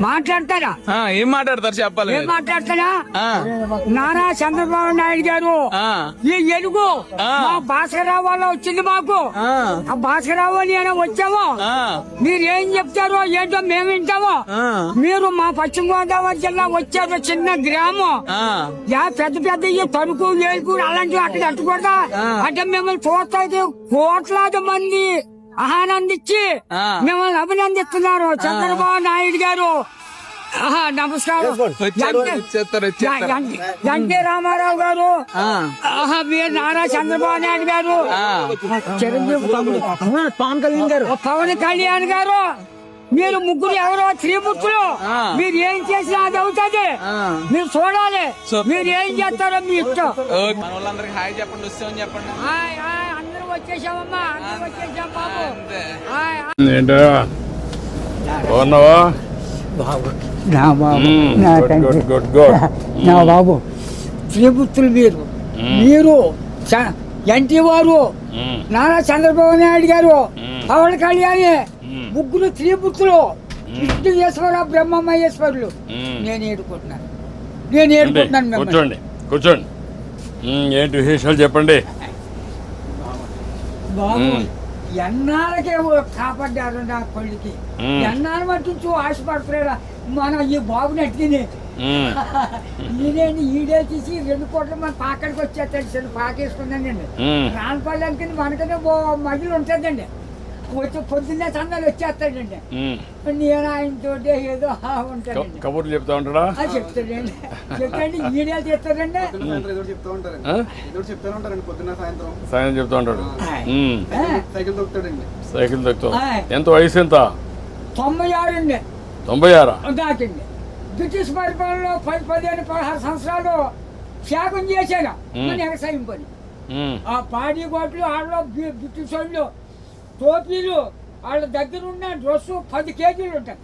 మాట్లాడతారా? ఏం మాట్లాడతారు చెప్పాలి. ఏం మాట్లాడతారా? నారా చంద్రబాబు నాయుడు గారు ఈ ఎలుగు మా భాస్కరరావు వల్ల వచ్చింది. మాకు ఆ భాస్కరరావు నేను వచ్చాము. మీరు ఏం చెప్తారో ఏంటో మేము వింటాము. మీరు మా పశ్చిమ గోదావరి జిల్లా వచ్చారు, చిన్న గ్రామం, పెద్ద పెద్ద తణుకు ఏలుకూరు అలాంటివి అక్కడ కట్టకూడదా అంటే మిమ్మల్ని చూస్తే కోట్లాది మంది ఆనందించి మిమ్మల్ని అభినందిస్తున్నారు చంద్రబాబు నాయుడు గారు. నమస్కారం. ఎన్టీ రామారావు గారు, వీరు నారా చంద్రబాబు నాయుడు గారు, చిరంజీవి పవన్ కళ్యాణ్ గారు, పవన్ కళ్యాణ్ గారు, మీరు ముగ్గురు ఎవరో త్రిమూర్తులు. మీరు ఏం చేసినా అది అవుతుంది. మీరు చూడాలి. మీరు ఏం చేస్తారో మీ ఇష్టం. అందరూ వచ్చేసామమ్మా, అందరూ వచ్చేసాం బాబు. ఏంటో బాగున్నావా? నా బాబు త్రిమూర్తులు మీరు ఎన్టీ వారు, నారా చంద్రబాబు నాయుడు గారు, పవన్ కళ్యాణ్, ముగ్గురు త్రిమూర్తులు, విష్ణు ఈశ్వర బ్రహ్మ మహేశ్వరులు. నేను ఏడుకుంటున్నాను. కూర్చోండి కూర్చోండి. ఏంటి విశేషాలు చెప్పండి. బాబు ఎన్నాళ్ళకే కాపాడ్డారు నా కొడుకి. ఎన్నాళ్ళు మట్టించు ఆశపడుతున్నారా మనం ఈ బాబుని అట్టిని. ఈడే తీసి 2 కోట్ల మన పాకడికి వచ్చేస్తాడు. పాకేసుకున్నానండి. రాన్పల్లి మనకనే మహిళ ఉంటుందండి. వచ్చి పొద్దున్నే సందాలు వచ్చేస్తాడండి. నేను ఆయనతో ఏదో ఉంటాడండి. కబుర్లు చెప్తా ఉంటాడా? చెప్తాడండి. చెప్తాండి ఈడేలు చేస్తాడండి. సాయంత్రం చెప్తా ఉంటాడు. సైకిల్ దొక్కుతాడు. ఎంత వయసు? ఎంత? 96 అండి. 96 దాటింది. బ్రిటిష్ పరిపాలనలో 15-16 సంవత్సరాలు త్యాగం చేశాను మన వ్యవసాయం పని. ఆ పాడి గోట్లు ఆడలో బ్రిటిష్ వాళ్ళు టోపీలు వాళ్ళ దగ్గర ఉన్న డ్రెస్సు 10 కేజీలు ఉంటాయి.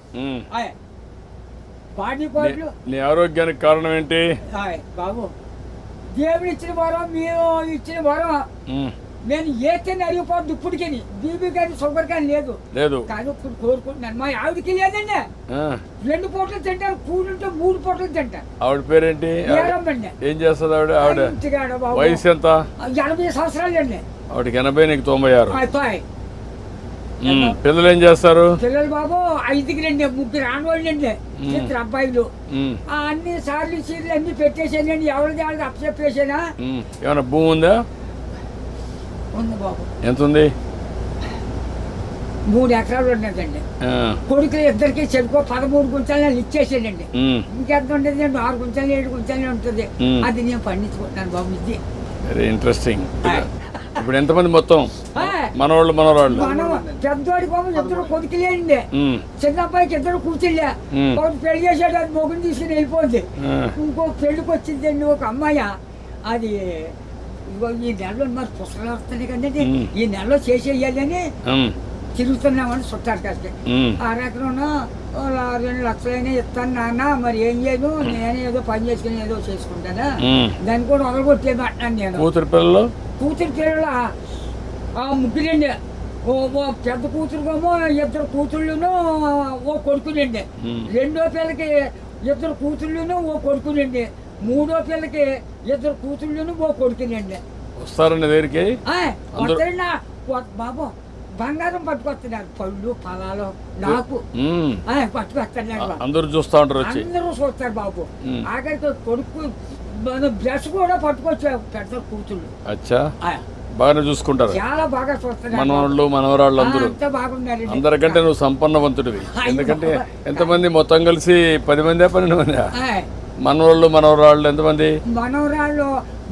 పాడి గోట్లు. నీ ఆరోగ్యానికి కారణం ఏంటి బాబు? దేవుడు ఇచ్చిన వరం, మీరు ఇచ్చిన వరం. నేను ఏతని అరిగిపోద్దు ఇప్పటికి. బీబీ కానీ షుగర్ కానీ లేదు కానీ ఇప్పుడు కోరుకుంటున్నాను. మా ఆవిడకి లేదండి. 2 పూటలు తింటారు. కూడుంటే 3 పూటలు తింటారు. ఆవిడ పేరేంటి? ఏం చేస్తుంది ఆవిడ? ఆవిడ వయసు ఎంత? 80 సంవత్సరాలు అండి. ఆవిడకి 80, నీకు 96. పిల్లలు ఏం చేస్తారు? పిల్లలు బాబు 5కి 3 ఆడవాళ్ళండి, 2 అబ్బాయిలు. అన్ని సార్లు చీరలు అన్ని పెట్టేసానండి. ఎవరిది వాళ్ళకి అప్పచెప్పేసానా. ఏమైనా భూమి ఉందా? ఉంది బాబు. ఎంత ఉంది? 3 ఎకరాలు ఉన్నదండి. కొడుకులు ఇద్దరికి చెరుకు 13 గుంటలు ఇచ్చేసానండి. ఇంకెంత ఉంటుంది? 6 గుంటలు 7 గుంటలే ఉంటుంది. అది నేను పండించుకుంటున్నాను బాబు. ఇది వెరీ ఇంట్రెస్టింగ్. ఇప్పుడు ఎంతమంది మొత్తం? మనవాళ్ళు మనవరాళ్ళు? పెద్దోడి బాబు 2 కొడుకులేండి. చిన్న అబ్బాయికి 2 కూర్చుండే. ఒకటి పెళ్లి చేసాడు, అది మొగుని తీసుకుని వెళ్ళిపోయింది. ఇంకో పెళ్లికి వచ్చిందండి ఒక అమ్మాయి. అది ఈ నెలలో మరి పుస్తకాలు వస్తున్నాయి కదండి, ఈ నెలలో చేసేయాలని తిరుగుతున్నామని చుట్టారు కాస్త. 6 ఎకరం 2 లక్షలైనా ఇస్తాను నాన్న, మరి ఏం చేయదు, నేనే ఏదో పని చేసుకుని ఏదో చేసుకుంటానా, దాన్ని కూడా వదలగొట్టేది అంటున్నాను నేను. కూతురు పిల్లలు 3 ఓ పెద్ద కూతురుకేమో 2 కూతుళ్ళును ఓ కొడుకునండి. 2వ పిల్లకి 2 కూతుళ్ళును ఓ కొడుకునండి. 3వ పిల్లకి 2 కూతుళ్ళును ఓ కొడుకునండి. వస్తారండి దగ్గరికి బాబు. బంగారం పట్టుకొస్తున్నారు, పళ్ళు ఫలాలు నాకు పట్టుకొస్తున్నారు. అందరూ చూస్తా ఉంటారు, అందరూ చూస్తారు బాబు. ఆఖరికి కొడుకు బ్రష్ కూడా పట్టుకొచ్చారు పెద్ద కూతుళ్ళు. అచ్చా, బాగానే చూసుకుంటారు. చాలా బాగా చూస్తున్నారు. మనవాళ్ళు మనవరాళ్ళు అందరూ బాగున్నారు. అందరికంటే నువ్వు సంపన్నవంతుడివి. ఎందుకంటే ఎంతమంది మొత్తం కలిసి 10 మంది 12 మంది మనవాళ్ళు మనవరాళ్ళు? ఎంతమంది మనవరాళ్ళు?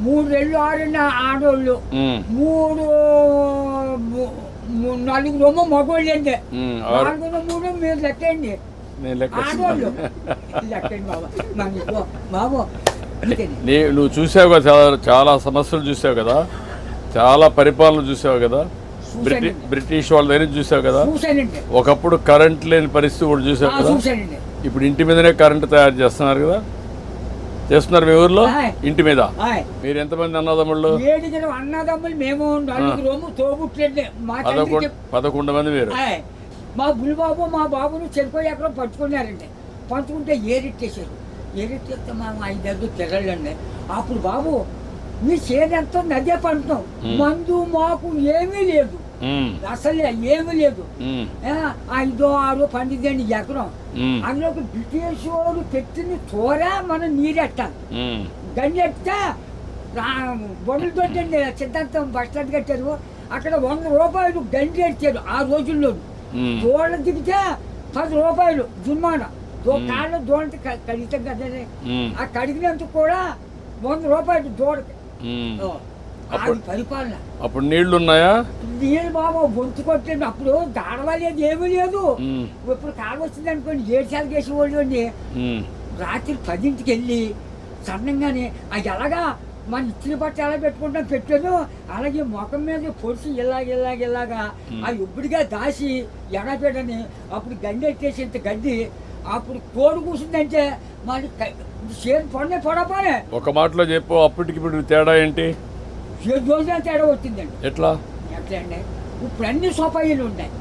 3 రెళ్ళు 6 ఆడోళ్ళు, 4 మగోళ్ళు అండి. 4 3 మీరు లెక్కండి. ఆడోళ్ళు లెక్కండి బాబా. బాబు నువ్వు చూసావు కదా, చాలా సమస్యలు చూసావు కదా, చాలా పరిపాలన చూసావు కదా, బ్రిటిష్ వాళ్ళ దగ్గర చూసావు కదా. ఒకప్పుడు కరెంట్ లేని పరిస్థితి కూడా చూసావు కదా. ఇప్పుడు ఇంటి మీదనే కరెంట్ తయారు చేస్తున్నారు కదా, చేస్తున్నారు మీ ఊర్లో ఇంటి మీద. మీరు ఎంతమంది అన్నదమ్ముళ్ళు? 7 అన్నదమ్ములు మేము. 11 మంది మీరు. మా బుల్లిబాబు మా బాబును చెరుకు ఎకరం పంచుకున్నారండి. పంచుకుంటే ఏరెట్టేశారు. ఏరెట్టేస్తే మా 5 తెరలండి. అప్పుడు బాబు మీ చేనంతా నదే పండుతాం, మందు మాకు ఏమీ లేదు, అసలు ఏమీ లేదు. 5, 6 పండిద్దండి ఎకరం. అందులోకి బ్రిటిష్ వాడు పెట్టిన తోర మనం నీరెట్టాలి. గండెట్టే బొండలతో సిద్ధాంతం బస్ స్టాండ్ కట్టారు. అక్కడ 100 రూపాయలు గండి ఎట్టారు ఆ రోజుల్లో. దోళ్ళ దిగితే 10 రూపాయలు జుర్మానా. కాళ్ళ దోళ్ళ కడిగితాం కదండి, ఆ కడిగినందుకు కూడా 100 రూపాయలు దోడకి. పరిపాలన. అప్పుడు నీళ్లు ఉన్నాయా? నీళ్ళు బాబు గొంతు కొట్టండి. అప్పుడు దాడవలేదు, ఏమీ లేదు. ఇప్పుడు కాలు వచ్చింది అనుకోండి 7 సార్లు వేసేవాళ్ళు అండి. రాత్రి 10ంటికి వెళ్ళి సన్నంగానే అది ఎలాగా మన ఇచ్చిన బట్ట ఎలా పెట్టుకుంటాం పెట్టాను, అలాగే ముఖం మీద పొడిచి ఇలాగా ఆ ఇప్పుడుగా దాసి ఎడపెట్టని. అప్పుడు గండి ఎట్టేసి ఇంత గడ్డి. అప్పుడు కోడి కూర్చుందంటే మళ్ళీ చేతి పొడపోనే. ఒక మాటలో చెప్పు, అప్పటికి ఇప్పుడు తేడా ఏంటి? 7 రోజుల తేడా వచ్చిందండి. ఎట్లా అండి? ఇప్పుడు అన్ని సోపాయిలు ఉంటాయి,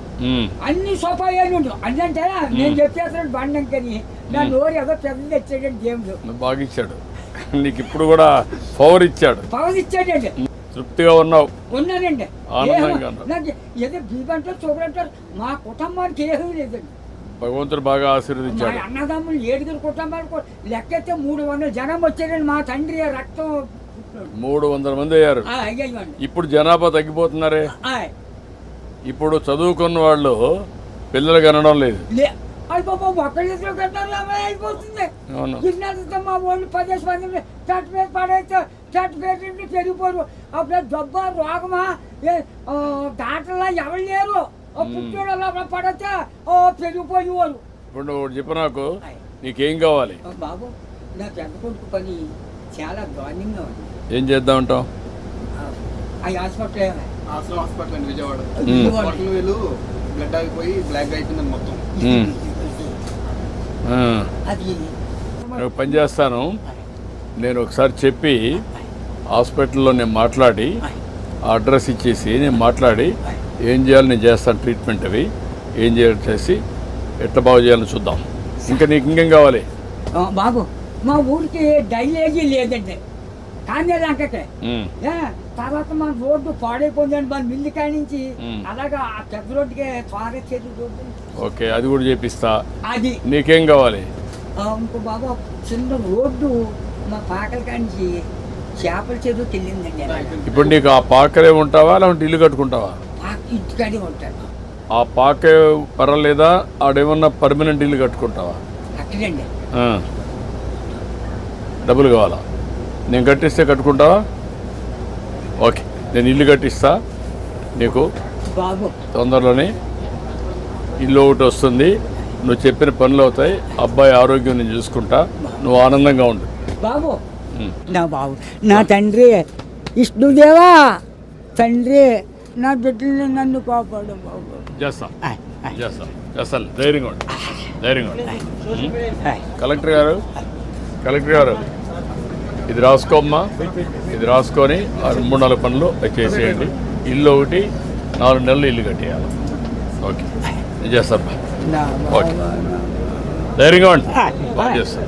అన్ని సోపాయాలు ఉంటాయి. అంటే నేను చెప్పేస్తాను బండంకని నా నోరు ఏదో పెద్ద తెచ్చాడండి దేవుడు. బాగా ఇచ్చాడు నీకు, ఇప్పుడు కూడా పవర్ ఇచ్చాడు. ఇచ్చాడండి. తృప్తిగా ఉన్నావు? ఉన్నానండి. ఆనందంగా నాకు ఏదో బీబంటారు చూపడంటారు, మా కుటుంబానికి ఏమీ లేదండి. భగవంతుడు బాగా ఆశీర్వదించాడు. అన్నదమ్ములు 7 కుటుంబాలు లెక్కైతే 300 జనం వచ్చారండి. మా తండ్రి రక్తం 300 మంది అయ్యారు. ఇప్పుడు జనాభా తగ్గిపోతున్నారే. ఇప్పుడు చదువుకున్న వాళ్ళు పిల్లలు కనడం లేదు. అయిపోతుంది. మా వాళ్ళు 10 మంది చెట్టు మీద పడైతే చెట్టు మీద పెరిగిపోరు. అప్పుడు జబ్బ రోగమా దాంట్లో ఎవరు లేరు. పుట్టోడు పడితే పెరిగిపోయేవారు. ఇప్పుడు చెప్పు నాకు, నీకేం కావాలి? బాబు నా పెద్ద కొడుకు పని చాలా దారుణంగా ఉంది. ఏం చేద్దాం అంటావు? హాస్పిటల్ అండి విజయవాడ. బ్లడ్ ఆగిపోయి బ్లాక్ అయిపోయిందని మొత్తం. నేను పని చేస్తాను. నేను ఒకసారి చెప్పి హాస్పిటల్లో నేను మాట్లాడి అడ్రస్ ఇచ్చేసి నేను మాట్లాడి ఏం చేయాలి నేను చేస్తాను. ట్రీట్మెంట్ అవి ఏం చేయాలి చేసి ఎట్లా బాగు చేయాలని చూద్దాం. ఇంకా నీకు ఇంకేం కావాలి? బాబు మా ఊరికి డ్రైనేజీ లేదండి, కానీ లంకకే. తర్వాత మన రోడ్డు పాడైపోయిందండి మన మిల్లి కాడి నుంచి. అలాగా ఆ పెద్ద రోడ్డుకి త్వరగా చేతి రోడ్డు. ఓకే, అది కూడా చేపిస్తా. అది నీకేం కావాలి? ఇంకో బాబు చిన్న రోడ్డు మా పాకల కాడి నుంచి చేపల చెరువుకి వెళ్ళిందండి. ఇప్పుడు నీకు ఆ పాకలే ఉంటావా లేకుంటే ఇల్లు కట్టుకుంటావా? ఇంటికాడే ఉంటాను. ఆ పాకే పర్వాలేదా? ఆడేమన్నా పర్మనెంట్ ఇల్లు కట్టుకుంటావా? అక్కడండి. డబ్బులు కావాలా? నేను కట్టిస్తే కట్టుకుంటావా? ఓకే, నేను ఇల్లు కట్టిస్తా నీకు. బాబు తొందరలోనే ఇల్లు ఒకటి వస్తుంది, నువ్వు చెప్పిన పనులు అవుతాయి, అబ్బాయి ఆరోగ్యం నేను చూసుకుంటా, నువ్వు ఆనందంగా ఉండు. బాబు నా బాబు నా తండ్రి విష్ణుదేవా, తండ్రి నా బిడ్డల్ని నన్ను కాపాడు బాబు. చేస్తా ధైర్యంగా ఉండు. కలెక్టర్ గారు ఇది రాసుకోమ్మా. ఇది రాసుకొని 3-4 పనులు చేసేయండి. ఇల్లు ఒకటి 4 నెలలు ఇల్లు కట్టేయాలి. ఓకే, నేను చేస్తాను. ఓకే, ధైర్యంగా ఉండి చేస్తాను.